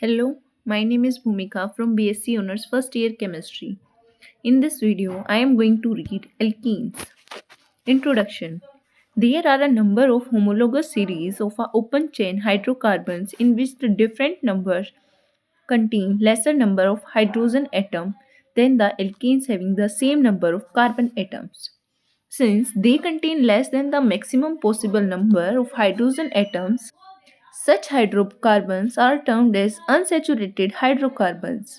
Hello, my name is Bhumika from BSc Honors First Year Chemistry. In this video, I am going to read alkenes. Introduction. There are a number of homologous series of open chain hydrocarbons in which the different numbers contain lesser number of hydrogen atoms than the alkenes having the same number of carbon atoms. Since they contain less than the maximum possible number of hydrogen atoms, such hydrocarbons are termed as unsaturated hydrocarbons.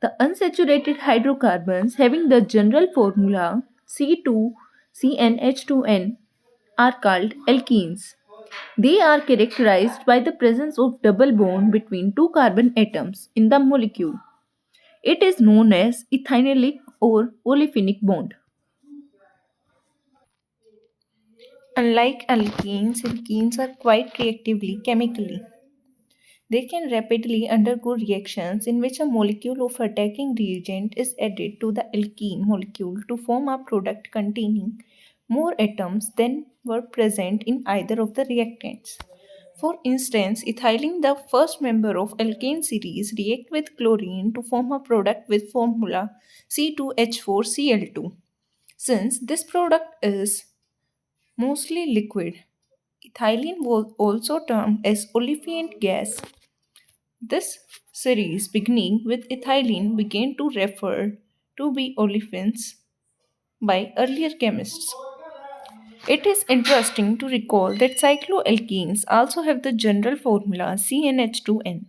The unsaturated hydrocarbons having the general formula C2CnH2n are called alkenes. They are characterized by the presence of double bond between two carbon atoms in the molecule. It is known as ethynylic or olefinic bond. Unlike alkenes are quite reactively chemically. They can rapidly undergo reactions in which a molecule of attacking reagent is added to the alkene molecule to form a product containing more atoms than were present in either of the reactants. For instance, ethylene, the first member of alkane series, react with chlorine to form a product with formula C2H4Cl2. Since this product is mostly liquid, ethylene was also termed as olefin gas. This series, beginning with ethylene, began to refer to be olefins by earlier chemists. It is interesting to recall that cycloalkenes also have the general formula CnH2n.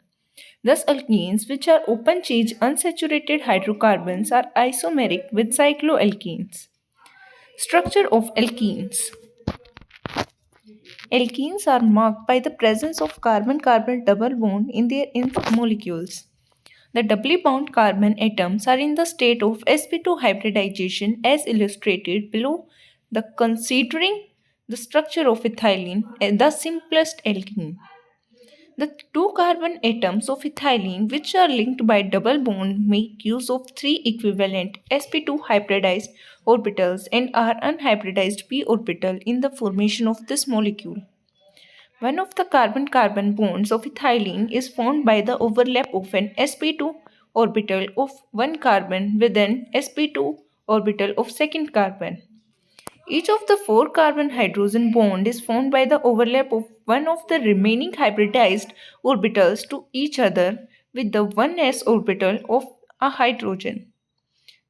Thus, alkenes, which are open chain unsaturated hydrocarbons, are isomeric with cycloalkenes. Structure of alkenes. Alkenes are marked by the presence of carbon-carbon double bond in their molecules. The doubly bound carbon atoms are in the state of sp2 hybridization as illustrated below. Considering the structure of ethylene, the simplest alkene. The two carbon atoms of ethylene which are linked by double bond make use of three equivalent sp2 hybridized orbitals and are unhybridized p orbital in the formation of this molecule. One of the carbon-carbon bonds of ethylene is formed by the overlap of an sp2 orbital of one carbon with an sp2 orbital of second carbon. Each of the four carbon hydrogen bond is formed by the overlap of one of the remaining hybridized orbitals to each other with the 1s orbital of a hydrogen.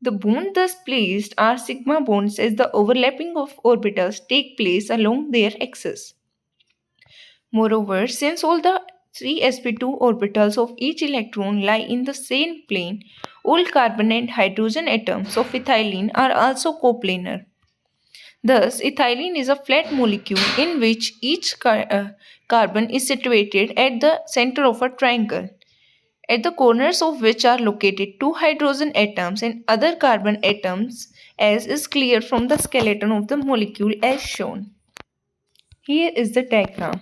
The bonds thus placed are sigma bonds as the overlapping of orbitals take place along their axis. Moreover, since all the three sp2 orbitals of each electron lie in the same plane, all carbon and hydrogen atoms of ethylene are also coplanar. Thus, ethylene is a flat molecule in which each carbon is situated at the center of a triangle, at the corners of which are located two hydrogen atoms and other carbon atoms, as is clear from the skeleton of the molecule as shown. Here is the diagram.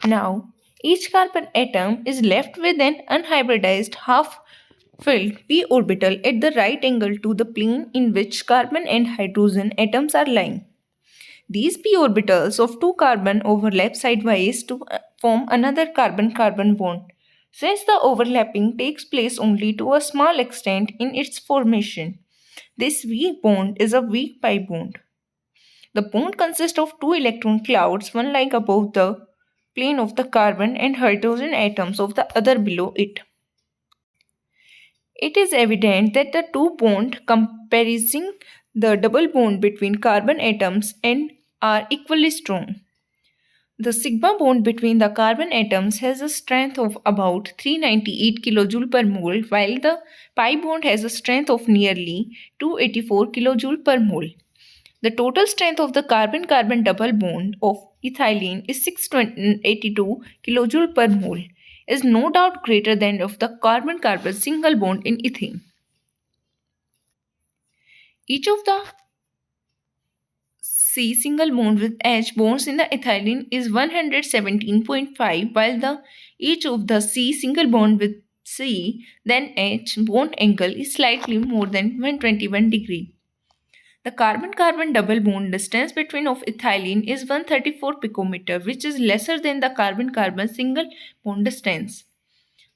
Now, each carbon atom is left with an unhybridized half-filled p orbital at the right angle to the plane in which carbon and hydrogen atoms are lying. These p orbitals of two carbon overlap sidewise to form another carbon-carbon bond. Since the overlapping takes place only to a small extent in its formation, this weak bond is a weak pi bond. The bond consists of two electron clouds, one lying above the plane of the carbon and hydrogen atoms of the other below it. It is evident that the two bonds comprising the double bond between carbon atoms and are equally strong. The sigma bond between the carbon atoms has a strength of about 398 kJ per mole, while the pi bond has a strength of nearly 284 kJ per mole. The total strength of the carbon-carbon double bond of ethylene is 682 kJ per mole, is no doubt greater than of the carbon-carbon single bond in ethane. Each of the C single bond with H bonds in the ethylene is 117.5, while each of the C single bond with C then H bond angle is slightly more than 121 degree. The carbon-carbon double bond distance between of ethylene is 134 picometer, which is lesser than the carbon-carbon single bond distance.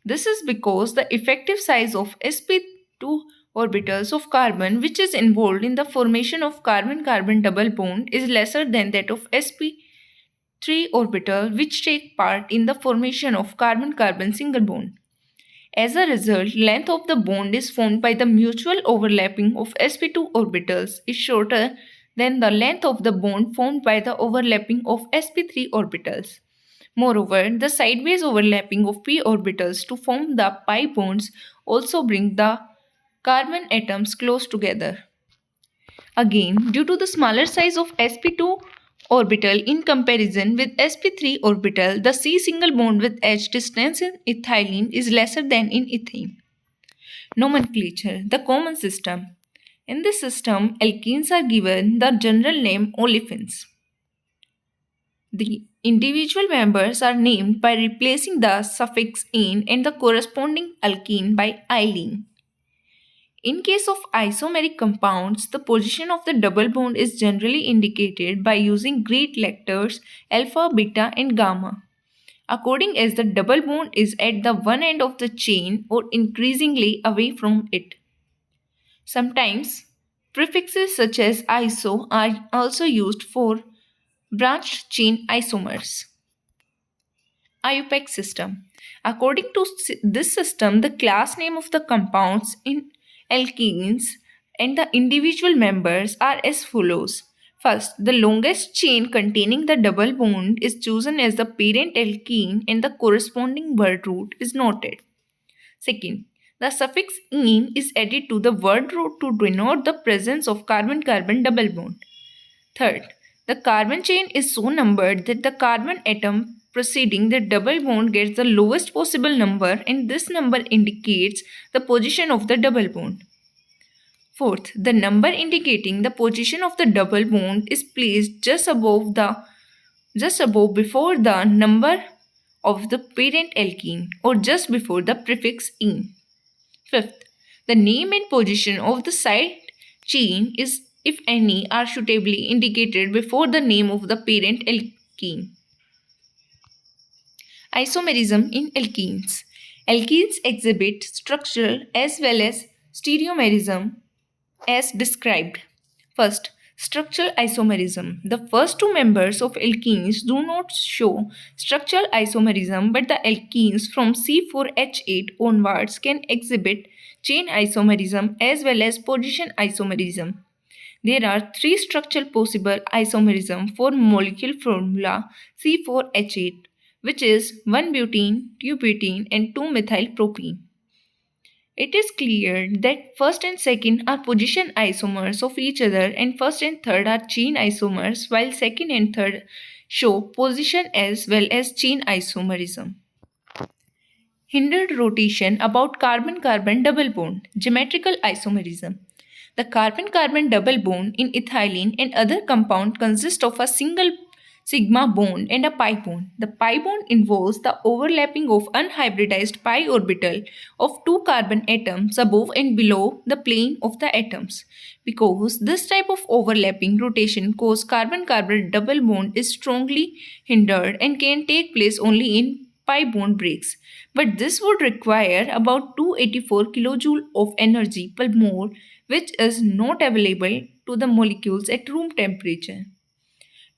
This is because the effective size of sp2 orbitals of carbon which is involved in the formation of carbon-carbon double bond is lesser than that of sp3 orbital which take part in the formation of carbon-carbon single bond. As a result, length of the bond is formed by the mutual overlapping of sp2 orbitals is shorter than the length of the bond formed by the overlapping of sp3 orbitals. Moreover, the sideways overlapping of p orbitals to form the pi bonds also bring the carbon atoms close together. Again, due to the smaller size of sp2 orbital in comparison with sp3 orbital, the C single bond with H distance in ethylene is lesser than in ethane. Nomenclature: the common system. In this system, alkenes are given the general name olefins. The individual members are named by replacing the suffix "ene" and the corresponding alkene by "ylene." In case of isomeric compounds, the position of the double bond is generally indicated by using Greek letters alpha, beta, and gamma, according as the double bond is at the one end of the chain or increasingly away from it. Sometimes, prefixes such as iso are also used for branched chain isomers. IUPAC system. According to this system, the class name of the compounds in alkenes and the individual members are as follows. First, the longest chain containing the double bond is chosen as the parent alkene and the corresponding word root is noted. Second, the suffix "ene" is added to the word root to denote the presence of carbon-carbon double bond. Third, the carbon chain is so numbered that the carbon atom preceding the double bond gets the lowest possible number and this number indicates the position of the double bond. Fourth, the number indicating the position of the double bond is placed just above before the number of the parent alkene or just before the prefix "ene." Fifth, the name and position of the side chain is, if any, are suitably indicated before the name of the parent alkene. Isomerism in alkenes. Alkenes exhibit structural as well as stereomerism as described. First, structural isomerism. The first two members of alkenes do not show structural isomerism, but the alkenes from C4H8 onwards can exhibit chain isomerism as well as position isomerism. There are three structural possible isomerism for molecule formula C4H8, which is 1-butene, 2-butene, and 2-methylpropene. It is clear that first and second are position isomers of each other and first and third are chain isomers, while second and third show position as well as chain isomerism. Hindered rotation about carbon-carbon double bond, geometrical isomerism. The carbon-carbon double bond in ethylene and other compound consists of a single sigma bond and a pi bond. The pi bond involves the overlapping of unhybridized pi orbital of two carbon atoms above and below the plane of the atoms. Because this type of overlapping rotation causes carbon-carbon double bond is strongly hindered and can take place only in pi bond breaks. But this would require about 284 kJ of energy per mole, which is not available to the molecules at room temperature.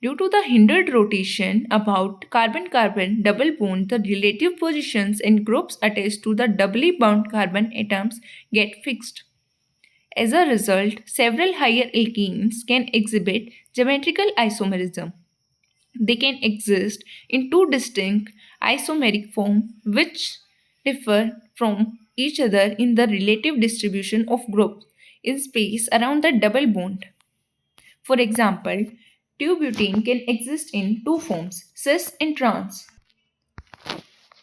Due to the hindered rotation about carbon-carbon double bond, the relative positions and groups attached to the doubly bound carbon atoms get fixed. As a result, several higher alkenes can exhibit geometrical isomerism. They can exist in two distinct isomeric forms which differ from each other in the relative distribution of groups in space around the double bond. For example, 2-butene can exist in two forms, cis and trans.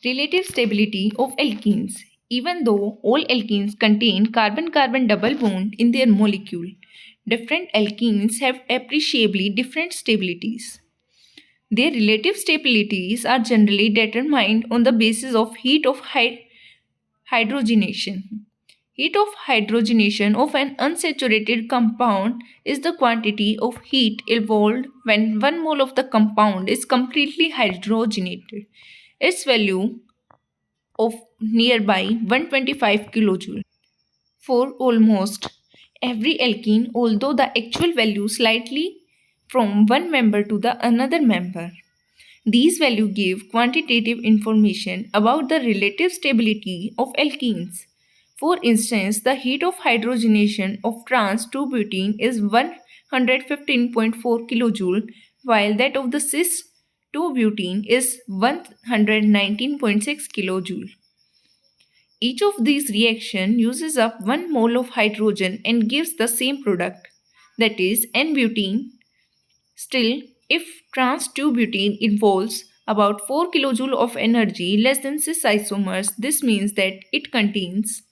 Relative stability of alkenes. Even though all alkenes contain carbon-carbon double bond in their molecule, different alkenes have appreciably different stabilities. Their relative stabilities are generally determined on the basis of heat of hydrogenation. Heat of hydrogenation of an unsaturated compound is the quantity of heat evolved when 1 mole of the compound is completely hydrogenated. Its value of nearby 125 kilojoule. For almost every alkene, although the actual value slightly from one member to the another member. These values give quantitative information about the relative stability of alkenes. For instance, the heat of hydrogenation of trans 2-butene is 115.4 kJ, while that of the cis 2-butene is 119.6 kJ. Each of these reactions uses up 1 mole of hydrogen and gives the same product, that is N-butene. Still, if trans-2-butene involves about 4 kJ of energy less than cis isomers, this means that it contains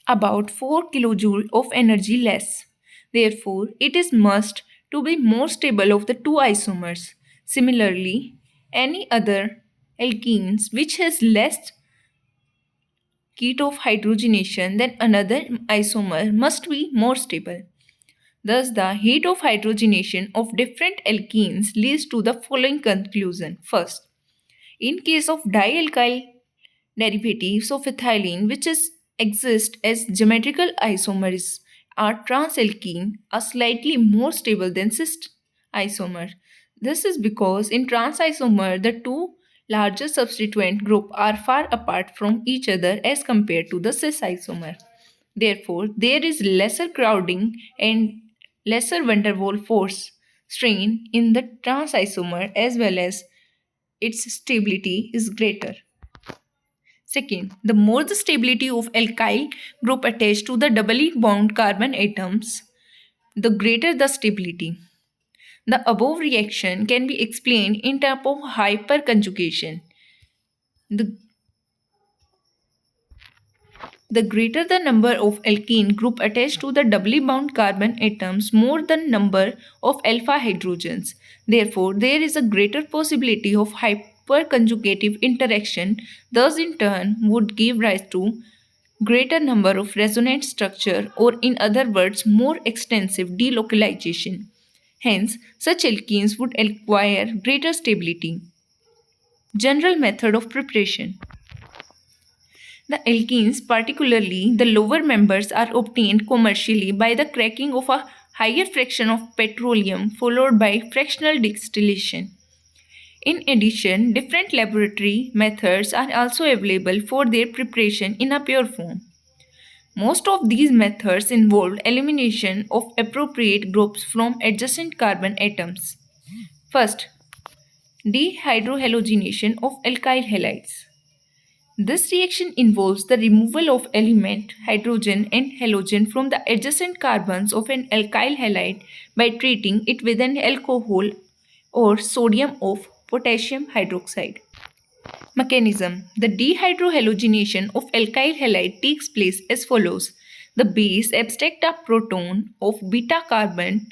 about 4 kJ of energy less. Therefore, it is must to be more stable of the two isomers. Similarly, any other alkenes which has less heat of hydrogenation than another isomer must be more stable. Thus, the heat of hydrogenation of different alkenes leads to the following conclusion. First, in case of dialkyl derivatives of ethylene which exist as geometrical isomers are transalkene are slightly more stable than cis isomer. This is because in trans isomer the two larger substituent group are far apart from each other as compared to the cis isomer. Therefore, there is lesser crowding and lesser van der Waals force strain in the trans isomer as well as its stability is greater. Second, the more the stability of alkyl group attached to the doubly bound carbon atoms, the greater the stability. The above reaction can be explained in terms of hyperconjugation. The The greater the number of alkene group attached to the doubly bound carbon atoms, more the number of alpha hydrogens. Therefore, there is a greater possibility of hyperconjugative interaction, thus in turn would give rise to greater number of resonant structure or in other words more extensive delocalization. Hence, such alkenes would acquire greater stability. General method of preparation. The alkenes, particularly the lower members, are obtained commercially by the cracking of a higher fraction of petroleum followed by fractional distillation. In addition, different laboratory methods are also available for their preparation in a pure form. Most of these methods involve elimination of appropriate groups from adjacent carbon atoms. First, dehydrohalogenation of alkyl halides. This reaction involves the removal of element hydrogen and halogen from the adjacent carbons of an alkyl halide by treating it with an alcohol or sodium of potassium hydroxide. Mechanism. The dehydrohalogenation of alkyl halide takes place as follows. The base abstracts a proton of beta carbon.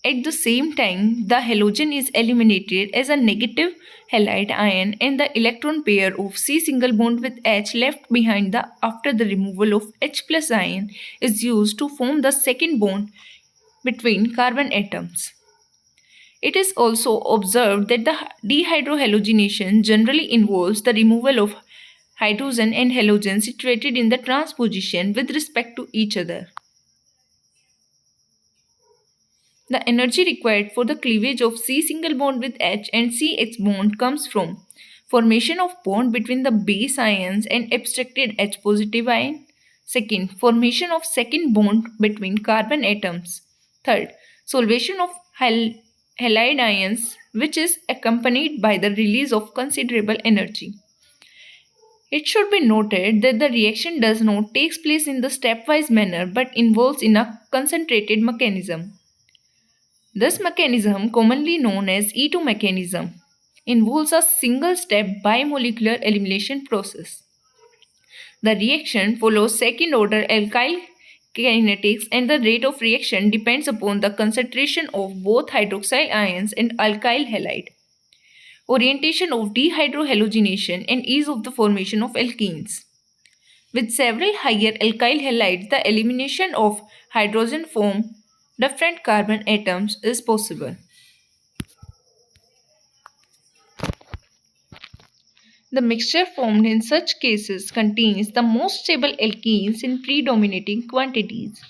At the same time, the halogen is eliminated as a negative halide ion and the electron pair of C single bond with H left behind after the removal of H plus ion is used to form the second bond between carbon atoms. It is also observed that the dehydrohalogenation generally involves the removal of hydrogen and halogen situated in the transposition with respect to each other. The energy required for the cleavage of C single bond with H and CH bond comes from formation of bond between the base ions and abstracted H positive ion. Second, formation of second bond between carbon atoms. Third, solvation of halide ions which is accompanied by the release of considerable energy. It should be noted that the reaction does not take place in the stepwise manner but involves in a concentrated mechanism. This mechanism, commonly known as E2 mechanism, involves a single-step bimolecular elimination process. The reaction follows second-order alkyl kinetics and the rate of reaction depends upon the concentration of both hydroxyl ions and alkyl halide, orientation of dehydrohalogenation and ease of the formation of alkenes. With several higher alkyl halides, the elimination of hydrogen from different carbon atoms is possible. The mixture formed in such cases contains the most stable alkenes in predominating quantities.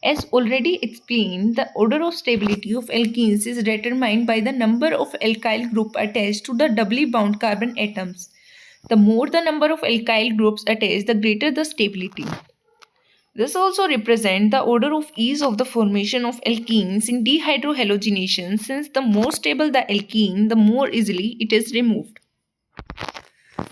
As already explained, the order of stability of alkenes is determined by the number of alkyl groups attached to the doubly bound carbon atoms. The more the number of alkyl groups attached, the greater the stability. This also represents the order of ease of the formation of alkenes in dehydrohalogenation, since the more stable the alkene, the more easily it is removed.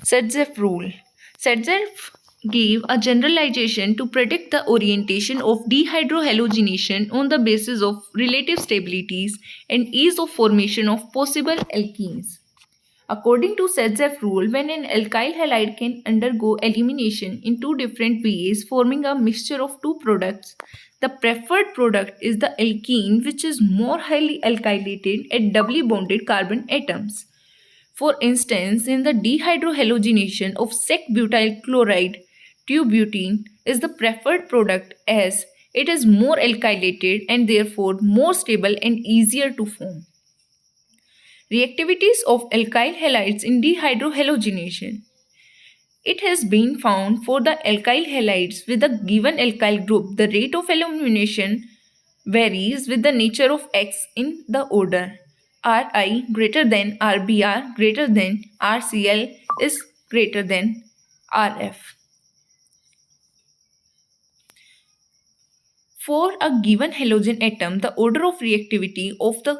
Sedzeff rule. Sedzeff gave a generalization to predict the orientation of dehydrohalogenation on the basis of relative stabilities and ease of formation of possible alkenes. According to Sedzeff rule, when an alkyl halide can undergo elimination in two different ways, forming a mixture of two products, the preferred product is the alkene, which is more highly alkylated at doubly bonded carbon atoms. For instance, in the dehydrohalogenation of sec-butyl chloride, tubutene is the preferred product as it is more alkylated and therefore more stable and easier to form. Reactivities of alkyl halides in dehydrohalogenation. It has been found for the alkyl halides with a given alkyl group, the rate of elimination varies with the nature of X in the order. Ri greater than Rbr greater than Rcl is greater than Rf. For a given halogen atom, the order of reactivity of the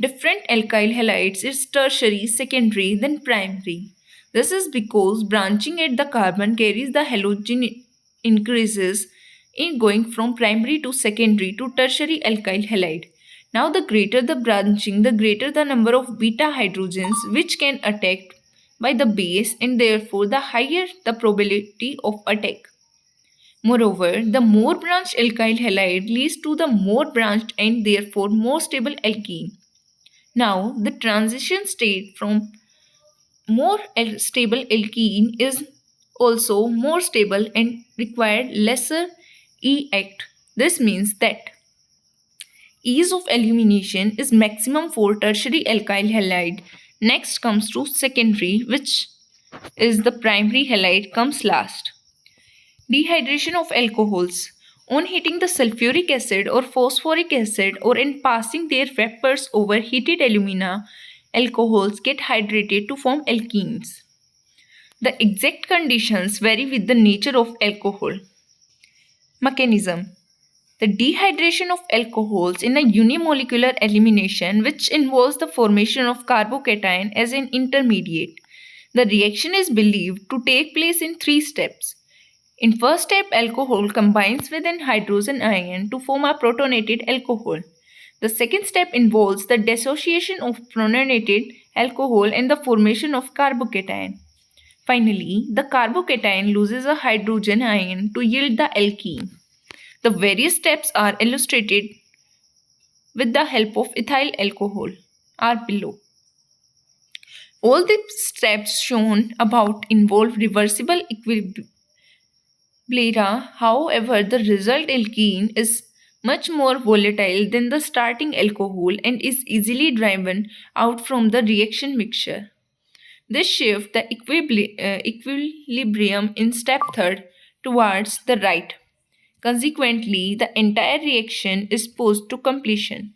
different alkyl halides is tertiary, secondary, then primary. This is because branching at the carbon carries the halogen increases in going from primary to secondary to tertiary alkyl halide. Now, the greater the branching, the greater the number of beta hydrogens which can attack by the base, and therefore the higher the probability of attack. Moreover, the more branched alkyl halide leads to the more branched and therefore more stable alkene. Now, the transition state from more stable alkene is also more stable and required lesser E-act. This means that ease of elimination is maximum for tertiary alkyl halide. Next comes to secondary, which is the primary halide comes last. Dehydration of alcohols. On heating the sulfuric acid or phosphoric acid or in passing their vapors over heated alumina, alcohols get hydrated to form alkenes. The exact conditions vary with the nature of alcohol. Mechanism. The dehydration of alcohols in a unimolecular elimination, which involves the formation of carbocation as an intermediate. The reaction is believed to take place in three steps. In first step, alcohol combines with an hydrogen ion to form a protonated alcohol. The second step involves the dissociation of protonated alcohol and the formation of carbocation. Finally, the carbocation loses a hydrogen ion to yield the alkene. The various steps are illustrated with the help of ethyl alcohol are below. All the steps shown about involve reversible equilibrium. However, the result alkene is much more volatile than the starting alcohol and is easily driven out from the reaction mixture. This shifts the equilibrium in step third towards the right. Consequently, the entire reaction is pushed to completion.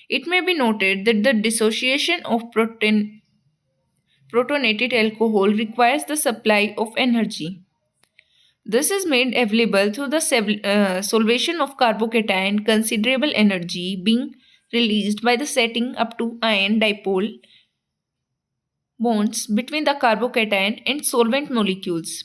It may be noted that the dissociation of protonated alcohol requires the supply of energy. This is made available through the solvation of carbocation, considerable energy being released by the setting up to ion dipole bonds between the carbocation and solvent molecules.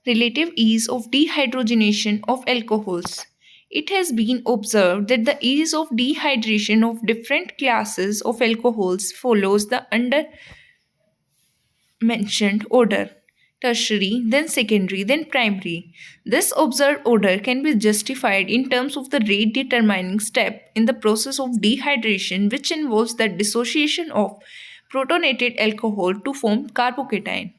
Relative ease of dehydrogenation of alcohols. It has been observed that the ease of dehydration of different classes of alcohols follows the under mentioned order: tertiary, then secondary, then primary. This observed order can be justified in terms of the rate determining step in the process of dehydration, which involves the dissociation of protonated alcohol to form carbocation.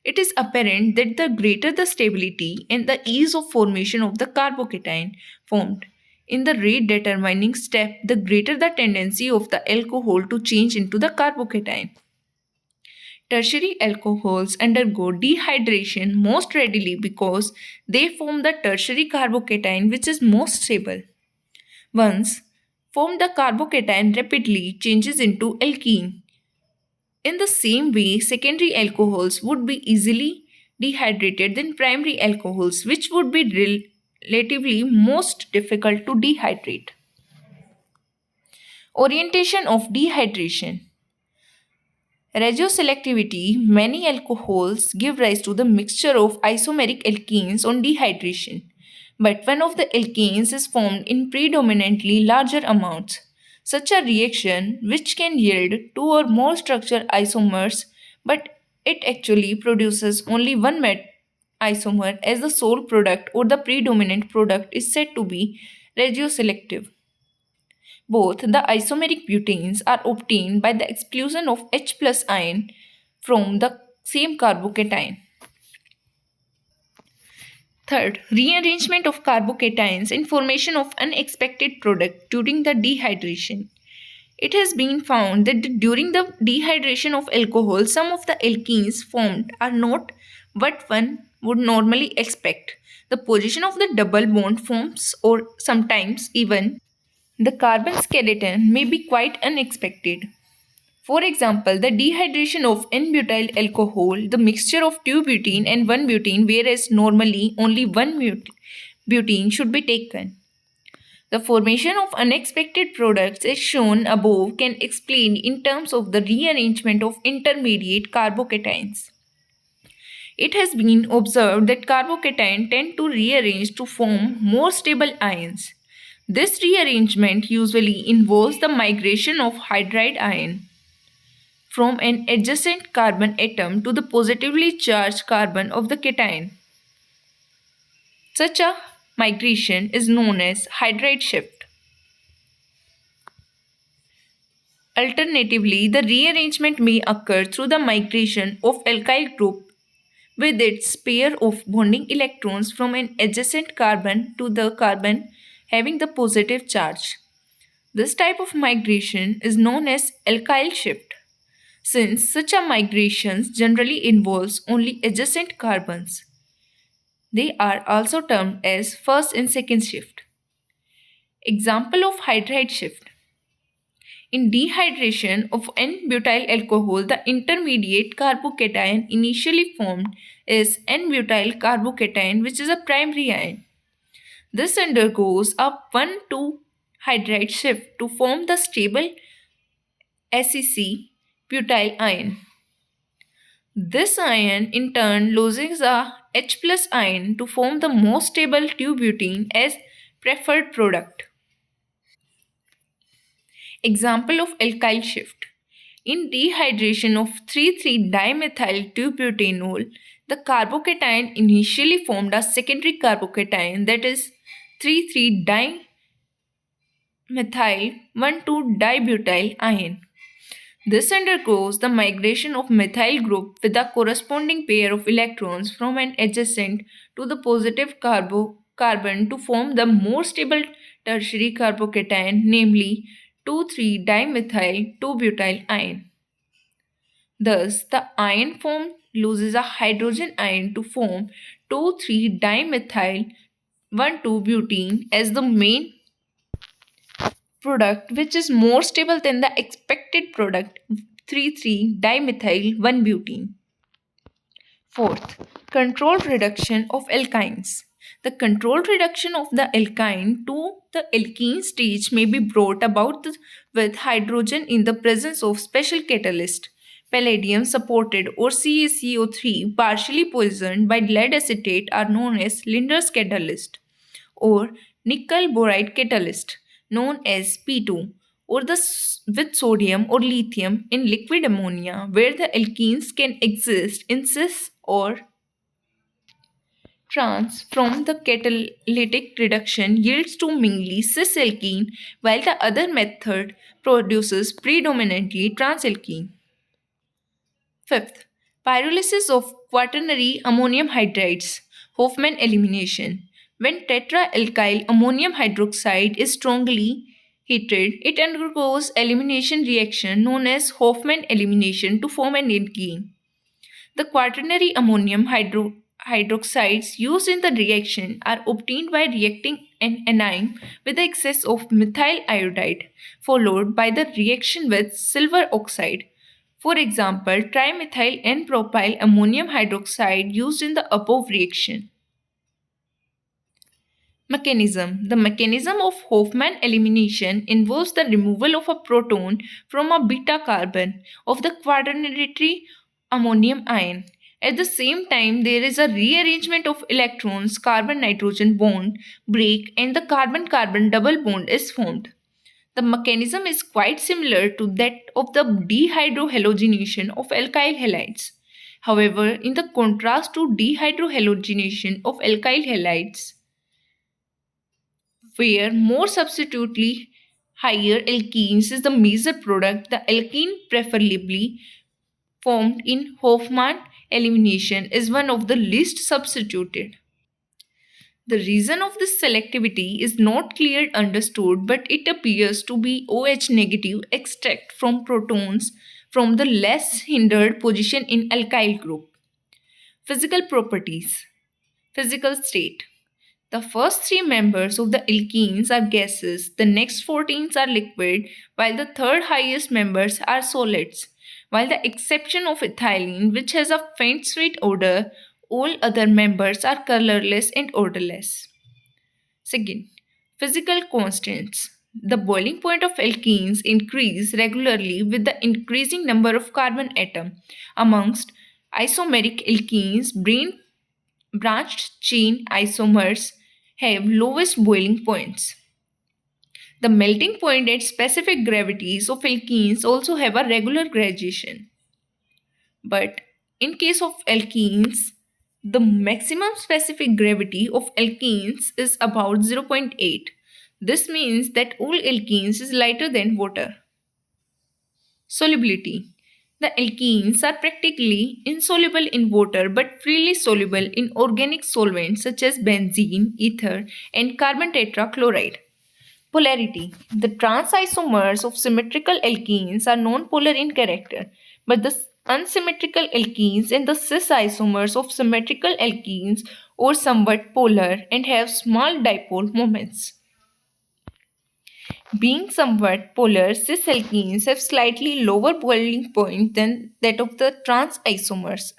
It is apparent that the greater the stability and the ease of formation of the carbocation formed, in the rate determining step, the greater the tendency of the alcohol to change into the carbocation. Tertiary alcohols undergo dehydration most readily because they form the tertiary carbocation which is most stable. Once formed, the carbocation rapidly changes into alkene. In the same way, secondary alcohols would be easily dehydrated than primary alcohols, which would be relatively most difficult to dehydrate. Orientation of dehydration. Regioselectivity, many alcohols give rise to the mixture of isomeric alkenes on dehydration, but one of the alkenes is formed in predominantly larger amounts. Such a reaction, which can yield two or more structure isomers, but it actually produces only one isomer as the sole product or the predominant product, is said to be regioselective. Both the isomeric butanes are obtained by the exclusion of H plus ion from the same carbocation. Third, rearrangement of carbocations and formation of unexpected product during the dehydration. It has been found that during the dehydration of alcohol, some of the alkenes formed are not what one would normally expect. The position of the double bond forms, or sometimes even the carbon skeleton, may be quite unexpected. For example, the dehydration of N-butyl alcohol, the mixture of 2 butene and 1 butene, whereas normally only 1 butene should be taken. The formation of unexpected products as shown above can explain in terms of the rearrangement of intermediate carbocations. It has been observed that carbocations tend to rearrange to form more stable ions. This rearrangement usually involves the migration of hydride ion from an adjacent carbon atom to the positively charged carbon of the cation. Such a migration is known as hydride shift. Alternatively, the rearrangement may occur through the migration of alkyl group with its pair of bonding electrons from an adjacent carbon to the carbon having the positive charge. This type of migration is known as alkyl shift. Since such a migration generally involves only adjacent carbons, they are also termed as first and second shift. Example of hydride shift. In dehydration of N-butyl alcohol, the intermediate carbocation initially formed is N-butyl carbocation, which is a primary ion. This undergoes a 1,2 hydride shift to form the stable SEC butyl ion. This ion in turn loses a H plus ion to form the most stable 2-butene as preferred product. Example of alkyl shift. In dehydration of 3,3-dimethyl 2-butanol, the carbocation initially formed a secondary carbocation, that is 3,3-dimethyl 1,2-dibutyl ion. This undergoes the migration of methyl group with a corresponding pair of electrons from an adjacent to the positive carbon to form the more stable tertiary carbocation, namely 2,3-dimethyl 2-butyl ion. Thus, the ion formed loses a hydrogen ion to form 2,3-dimethyl 1,2-butene as the main product, which is more stable than the expected product 3,3-dimethyl 1-butene. Fourth, controlled reduction of alkynes. The controlled reduction of the alkyne to the alkene stage may be brought about with hydrogen in the presence of special catalyst, palladium supported or CaCO3 partially poisoned by lead acetate are known as Linder's catalyst, or nickel boride catalyst known as P2, or with sodium or lithium in liquid ammonia where the alkenes can exist in cis or trans from the catalytic reduction yields to mainly cis alkene, while the other method produces predominantly trans alkene. Fifth, pyrolysis of quaternary ammonium hydrides, Hofmann elimination. When tetraalkyl ammonium hydroxide is strongly heated, it undergoes elimination reaction known as Hofmann elimination to form an alkene. The quaternary ammonium hydroxides used in the reaction are obtained by reacting an anion with the excess of methyl iodide, followed by the reaction with silver oxide. For example, trimethyl N-propyl ammonium hydroxide used in the above reaction. Mechanism. The mechanism of Hofmann elimination involves the removal of a proton from a beta carbon of the quaternary ammonium ion. At the same time, there is a rearrangement of electrons, carbon nitrogen bond break, and the carbon carbon double bond is formed. The mechanism is quite similar to that of the dehydrohalogenation of alkyl halides. However, in the contrast to dehydrohalogenation of alkyl halides, where more substitutely higher alkenes is the major product, the alkene preferably formed in Hofmann elimination is one of the least substituted. The reason of this selectivity is not clearly understood, but it appears to be OH negative extract from protons from the less hindered position in alkyl group. Physical properties. Physical state. The first three members of the alkenes are gases, the next 14 are liquid, while the third highest members are solids. While the exception of ethylene, which has a faint sweet odor, all other members are colorless and odorless. Second, physical constants. The boiling point of alkenes increase regularly with the increasing number of carbon atom. Amongst isomeric alkenes, branched chain isomers have lowest boiling points. The melting point at specific gravities of alkenes also have a regular gradation. But in case of alkenes, the maximum specific gravity of alkenes is about 0.8. This means that all alkenes is lighter than water. Solubility. The alkenes are practically insoluble in water but freely soluble in organic solvents such as benzene, ether, and carbon tetrachloride. Polarity. The trans isomers of symmetrical alkenes are non-polar in character, but the unsymmetrical alkenes and the cis isomers of symmetrical alkenes are somewhat polar and have small dipole moments. Being somewhat polar, cis alkenes have slightly lower boiling point than that of the trans isomers.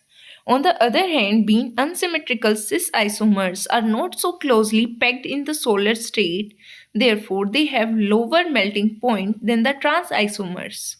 On the other hand, being unsymmetrical, cis isomers are not so closely packed in the solid state, therefore, they have lower melting point than the trans isomers.